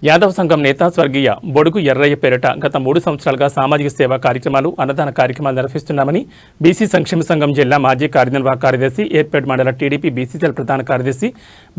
యాదవ్ సంఘం నేత స్వర్గీయ బొడుగు ఎర్రయ్య పేరిట గత 3 సంవత్సరాలుగా సామాజిక సేవా కార్యక్రమాలు అన్నదాన కార్యక్రమాలు నిర్వహిస్తున్నామని బీసీ సంక్షేమ సంఘం జిల్లా మాజీ కార్యనిర్వాహక కార్యదర్శి ఏర్పేట్ మండల టీడీపీ బీసీసీఎల్ ప్రధాన కార్యదర్శి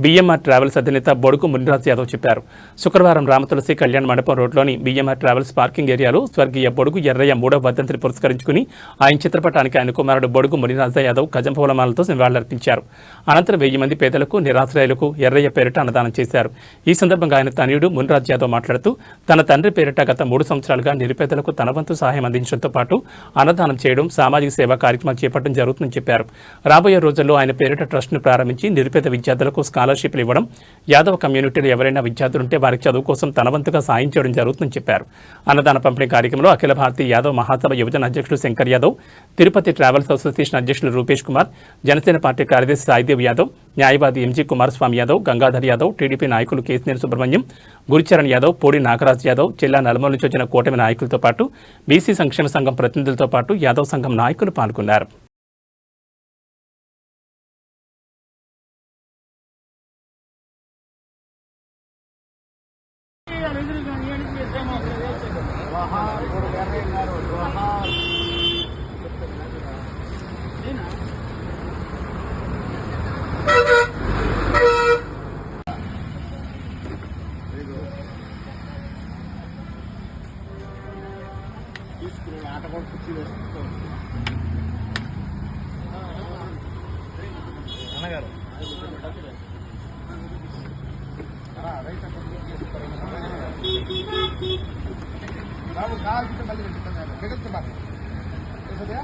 బీఎంఆర్ ట్రావెల్స్ అధినేత బొడుగు మునిరాజ్ యాదవ్ చెప్పారు. శుక్రవారం రామతులసి కళ్యాణ్ మండపం రోడ్లోని బీఎంఆర్ ట్రావెల్స్ పార్కింగ్ ఏరియాలో స్వర్గీయ బొడుగు ఎర్రయ్య 3వ వర్ధంతిని పురస్కరించుకుని ఆయన చిత్రపటానికి ఆయన కుమారుడు బొడుగు మునిరాజ్ యాదవ్ గజం పూలమాలతో నివాళులర్పించారు. అనంతరం 1000 మంది పేదలకు నిరాశ్రయులకు ఎర్రయ్య పేరిట అన్నదానం చేశారు. ఈ సందర్భంగా ఆయన తనయుడు మునిరాజ్ యాదవ్ మాట్లాడుతూ తన తండ్రి పేరిట గత 3 సంవత్సరాలుగా నిరుపేదలకు తన వంతు సహాయం అందించడంతో పాటు అన్నదానం చేయడం, సామాజిక సేవా కార్యక్రమాలు చేపట్టడం జరుగుతుందని చెప్పారు. రాబోయే రోజుల్లో ఆయన పేరిట ట్రస్ట్ను ప్రారంభించి నిరుపేద విద్యార్థులకు స్కాలర్షిప్లు ఇవ్వడం, యాదవ్ కమ్యూనిటీలో ఎవరైనా విద్యార్థులుంటే వారికి చదువు కోసం తన వంతుగా సాయం చేయడం జరుగుతుందని చెప్పారు. అన్నదాన పంపిణీ కార్యక్రమంలో అఖిల భారతీయ యాదవ్ మహాసభ యువజన అధ్యక్షులు శంకర్ యాదవ్, తిరుపతి ట్రావెల్స్ అసోసియేషన్ అధ్యక్షులు రూపేష్ కుమార్, జనసేన పార్టీ కార్యదర్శి సాయిదేవ్ యాదవ్, న్యాయవాది ఎంజీ కుమారస్వామి యాదవ్, గంగాధర్ యాదవ్, టీడీపీ నాయకులు కేసినేని సుబ్రహ్మణ్యం, గురిచరణ్ యాదవ్, పోడి నాగరాజ్ యాదవ్, జిల్లా నలుమూల నుంచి వచ్చిన కూటమి నాయకులతో పాటు బీసీ సంక్షేమ సంఘం ప్రతినిధులతో పాటు యాదవ్ సంఘం నాయకులు పాల్గొన్నారు. ఆట కూడా కుర్చీ వేసుకుంటాం అన్నగారు కావాల్సింటే మళ్ళీ మిగతా